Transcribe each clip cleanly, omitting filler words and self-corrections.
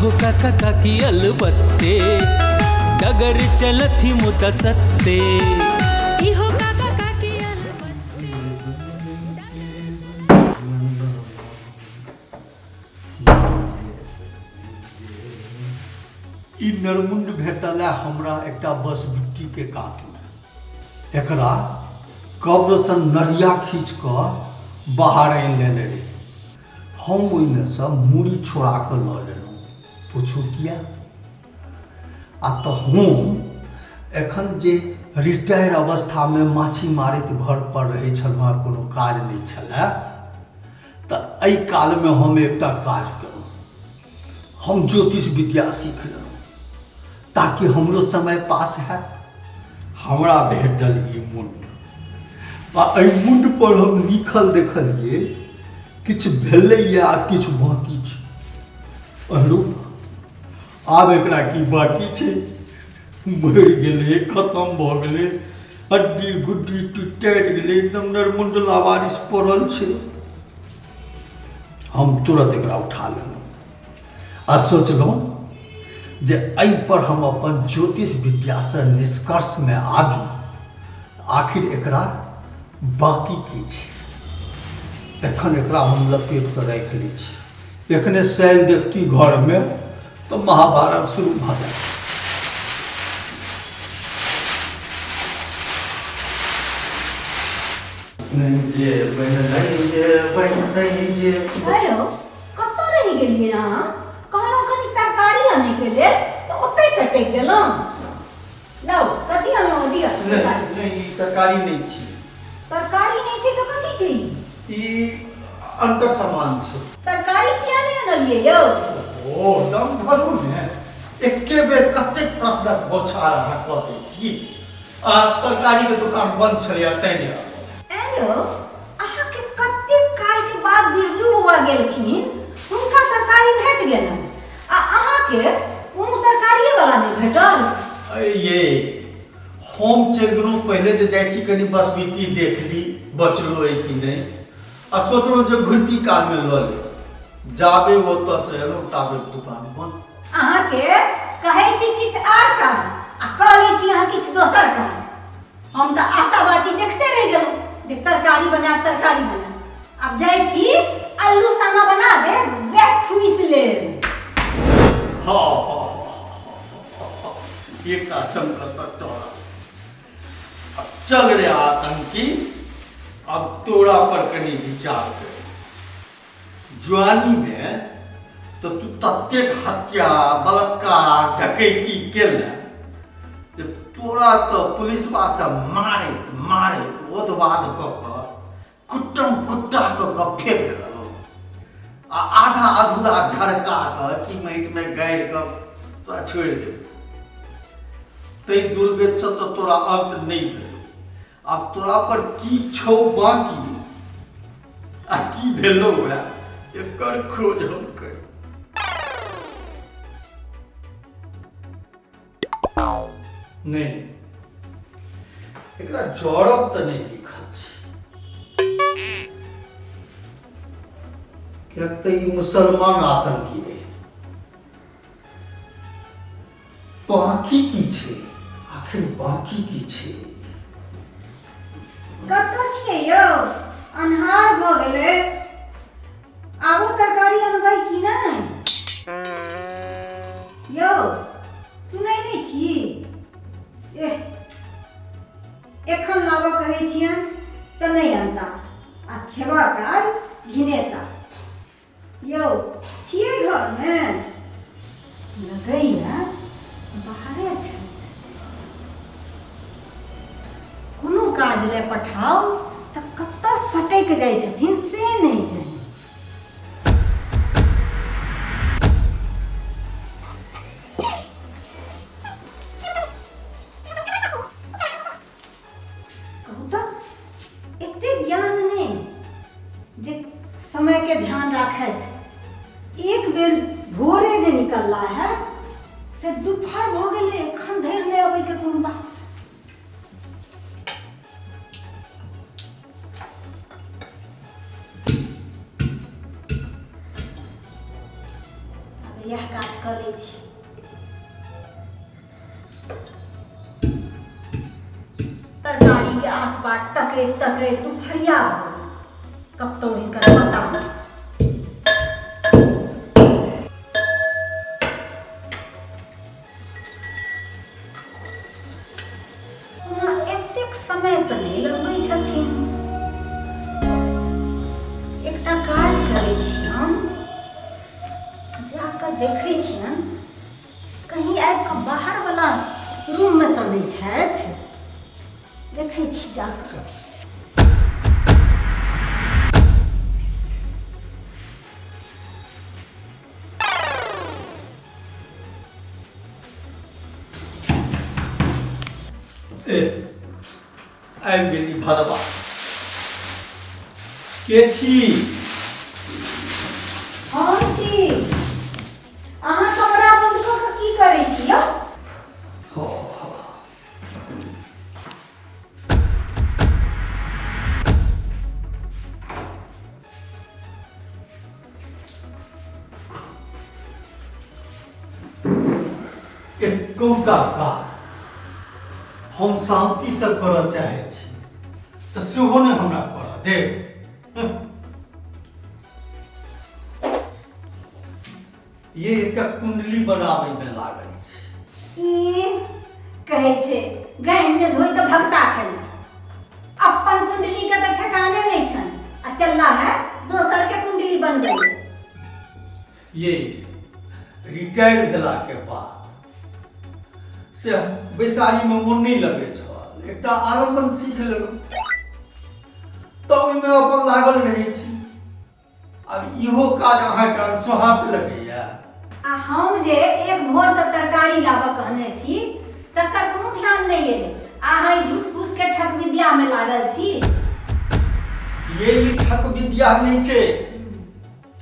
इहो काका काकी अलबत्ते डगर चलथी मुत सत्ते इहो काका काकी अलबत्ते। ई नरमुंड भेटल हमरा एकटा बस बिट्टी के काट एकरा कब्र से नरिया खींच कर बाहर आनि लेने रही। हम ओहिमे से मूड़ी छोड़ा कर लऽ लेलहुँ। पूछू किया? आ तो हम एखन जे रिटायर अवस्था में माछी मारैत घर पर रहै छलहुँ, कोनो काज नहीं छलै, तऽ एहि काल में हम एकटा काज केलहुँ। हम ज्योतिष विद्या सीख लेलहुँ ताकि हमरो समय पास हैत। हमरा भेटल ई मुंड आ एहि मुंड पर हम लिखल देखलिए किछु भेलैए आ किछु बाकी छै। अनुरूप आब एकरा की बाकी छै? मरि गेलै, खत्म भऽ गेलै, हड्डी गुड्डी टुटि गेलै, एकदम नरमुंड लावारिस पड़ल छै। हम तुरंत एकरा उठा लेलहुँ आ सोचलहुँ जे एहि पर हम अपन ज्योतिष विद्या से निष्कर्ष में आबी आखिर एकरा बाकी की छै। एखन एकरा हम लपेट कर राखि लै छी। एखने शैल देखती घर में तो महाभारत शुरू भऽ जाए। हेलो, कतऽ रहि गेलियै अहाँ? कहलहुँ कनि तरकारी आने के लेल तऽ ओतै से टेक गेलहुँ। लाउ, कथी अनलहुँ दिअ? नहीं तरकारी नहीं छी। तरकारी नहीं छै तऽ कथी छै? ई अंतर सामान छै। तरकारी किया नहि अनलियै यौ? ओ दम धरू ने, एके बेर कतेक प्रश्नक बौछार अहाँ कऽ दै छी। तरकारी के दुकान बंद छलै तैं नहि आनलहुँ। यौ, अहाँके कतेक काल के बाद बिरजू बौआ गेलखिन, हुनका तरकारी भेट गेलनि आ अहाँके कोनो तरकारिये वाला नहि भेटल? ये हम चलि गेलहुँ पहिले जे जाइ छी कनि बस बिट्टी देख ली बचलो है कि नहीं, आ सोचलहुँ जे घुरती काल में लऽ ले। जाबे ओतऽ से एलहुँ ताबे दुकान बंद। अहाँके कहै छी किछु आर काज आ कऽ लै छी अहाँ किछु दोसर काज। हम तऽ आशा बाटी देखते रहि गेलहुँ जे तरकारी बनायब तरकारी बनायब। आब जाइ छी आलू साना बना दे, वएह ठुइस लेब। हाँ ये कसम का टोरा। अब चल रे आतंकी, अब तोरा पर कनी विचार कर। जवानी में तो तू तत्तेक हत्या बलात्कार डकैती केले जे तोरा तो पुलिसवा से मारैत मारैत ओदवाद कऽ कऽ कुट्टम कुट्टा कऽ कऽ फेंक देलहुँ आ आधा अधूरा झड़का कऽ की माटि में गाड़ि कऽ तोरा छोड़ि देलहुँ। तै दुर्गति से तो तोरा अंत नहीं भेल। अब तोरा पर की छौ बाकी आ की भेलो है एकर खोज हम कर। नहीं एकरा जड़ब तो नहीं लिखल छै, कियाक तऽ ई मुसलमान आतंकी रहे। बाकी की छै? आखिर बाकी की छै? कतऽ छियै यौ? अन्हार भऽ गेलै, आबो तरकारी अनबै कि नहि? यौ, सुनै नहि छी? एखन लाबऽ कहै छियनि तऽ नहि अनता आ खेबा काल घिनेता। यौ, छियै घरमे? लगैया बाहरे छथि। कोनो काज ले पठाओ तऽ कतऽ सटैक जाइ छथिन से नहि जानी। कहू तऽ एते ज्ञान नहि जे समय के ध्यान राखैत। एक बेर भोरे जे निकलला है से दुपहर भऽ गेलै, एखन धरि नहि अबैके कोनो बात। यह काज कर लै छी। तरकारी के आस बाट तके तके दुपहरिया कब तो इनकर पता नहीं। एतेक समय तो नहीं लगबै छथिन। एकटा काज करै छी हम, जाकर देखै छियन कहीं आबि कऽ बाहर वाला रूम में तो नहीं छथि। देखै छी जाकर। आबि गेली भदवा। के छी? हम छी। अहाँ कमरा बंद कऽ कऽ की करै छी यौ? एकौटा काज हम शांति से करऽ चाहै छी तऽ सेहो ने हमरा करऽ देब। ये एकटा कुंडली बनाबै में लागल छै। ई कहै छै गाइन ने धोई तऽ भगता खेल। अपन कुंडली के तऽ ठिकाने नहीं छन आ चलला है दोसर के कुंडली बनबै। ये रिटायर भेला के बाद से बैसारी में मोन नहीं लगे छल। एकटा आलम्बन सीख लेलहुँ तऽ ओहिमे अपन लागल रहै छी। आब इहो काज अहाँके अनसोहात लगैया। आ हम जे एक भोर से तरकारी लाबऽ कहने छी तकर कोनो ध्यान नहीं है। अहाँ ई झूठ फूस के ठक विद्या में लागल छी। ये ई ठक विद्या नहीं छै,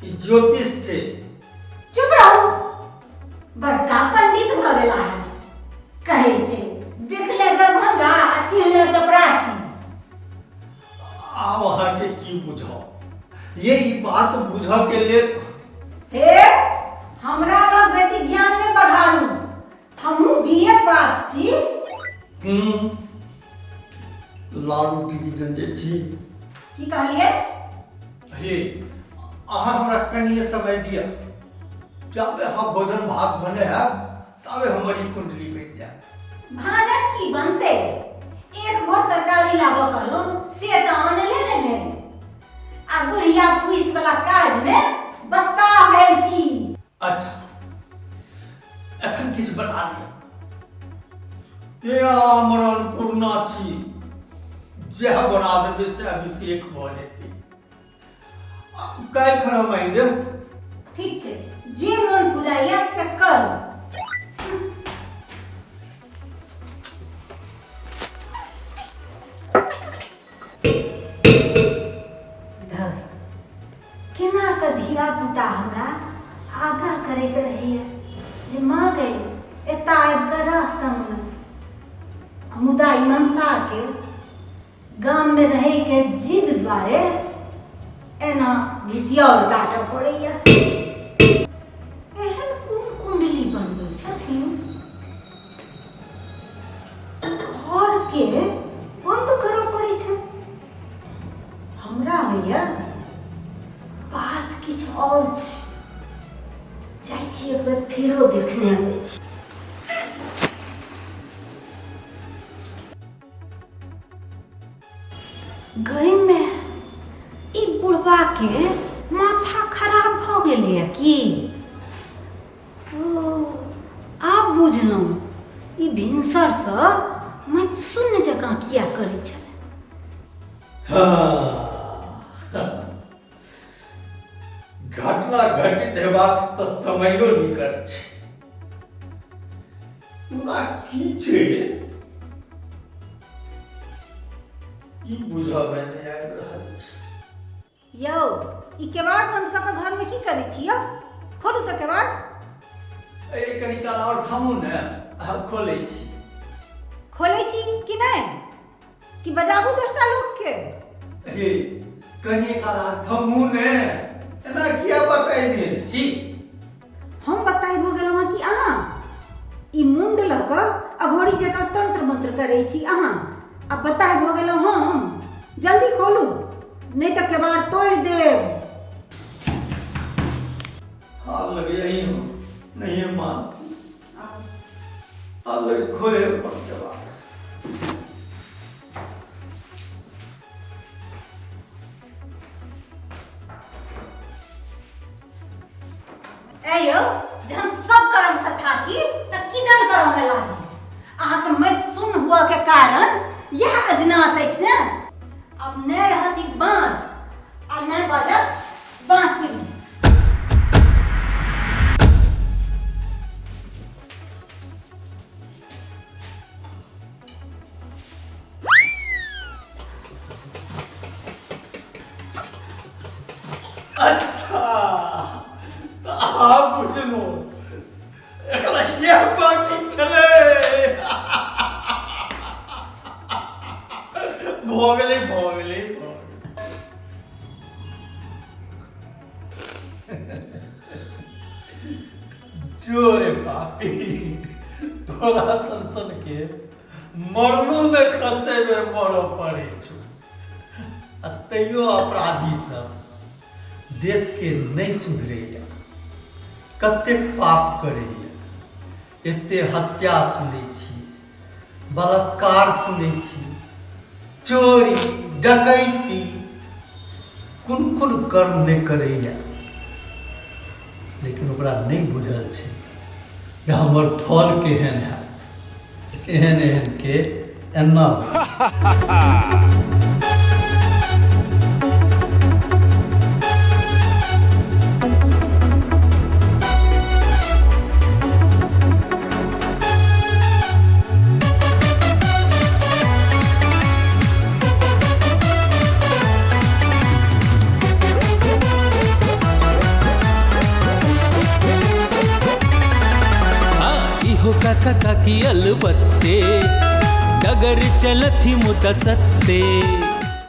ई ज्योतिष छै। चुप रहू, बड़का पंडित भऽ गेला है। कहै छै देख ले दरभंगा आ चिन्ह ले चपरासी। आब अहाँके की बुझाओ? ये ई बात बुझऽ के लेल हे हमरा लग बेसी ज्ञान नहीं बघारू। हमहू बीए पास छी। लालू डिवीजन जे छी। की कहलिए? हे अहाँ हमरा कनिए समय दिअ। जाबे हम भोजन भात बने है ताबे हमारी कुंडली बन जाए। भानस की बनते? एक भोर तरकारी लाबऽ कहलो से तऽ आनले ने भेल। आ बुढ़िया फूस वाला काज में बत्ता भेल छी। अच्छा एखन किछ बता दिअ। ये हमर अन्नपूर्णा छी, जह बना देबै से अभिषेक भऽ जेतै। काल्हि खना मानि देब। ठीक छै, जे मोन फुलाइया से करू। केना कऽ धिया पुता हमरा आग्रह करैत रहैया जे माँ गई एतऽ आबि कऽ रह संग। मुदा ई मनसा के गाम में रहे के जिद द्वारे एना घिसियार काटऽ पड़ैया। एहन कोन कुंडली बनबै छथिन घर के बंद करऽ पड़ै छै? हमरा होइया बात किछ और छै। जाइ छी एक बेर फेरो देखने आबै छी। गई में ई बुढ़बा के माथा खराब भऽ गेलैया की? ओ आब बुझलहुँ ई भिनसर सँ मत शून्य जकाँ किया करै छलै। घटना घटित हेबाक तऽ समयो निकट छै। मुदा की छै ई बुझबे नहि आबि रहल छै। यौ ई केवाड़ बंद कऽ कऽ घर में की करै छी यौ? खोलू तऽ केवाड़। कनी काल और थामू ने, खोलै छी। खोलै छी कि नहीं कि बजाबू 10टा लोग के? अरे कनी काल और थामू ने, एना किया बताइ भेल छी? हम अघोरी जकाँ तंत्र मंत्र करै छी अहाँ। अब बताए भऽ गेलहुँ हम। जल्दी खोलू नहीं तो केबाड़ तोड़ देब। हाँ लगे यही हूँ, नहीं मानती। हाँ लगे खोले केबाड़। यौ जहन सब करम से थाकी त किदन करम में लागी। अहाँके मत सुन हुआ के कारण यह अजनास अछि ने। अब न रहती बांस आ न बजत बांसुरी। अच्छा आप बुझलो एकरा ये बाकी चले भोगले जोरे पापी तोरा संसन के मरनो में खते बेर मरो पड़े छो। तैयो अपराधी सब देश के नहीं सुधरैया, कतेक पाप करैया। एते हत्या सुनै छी, बलात्कार सुनै छी, चोरी डकैती, कुन कुन कर्म नहीं करैया। लेकिन ओकरा नहीं बुझल छै जे हमर फल केहन हैत। एहन एहन के एना काका काकी अलबत्ते डगर चलथी मुत सत्ते।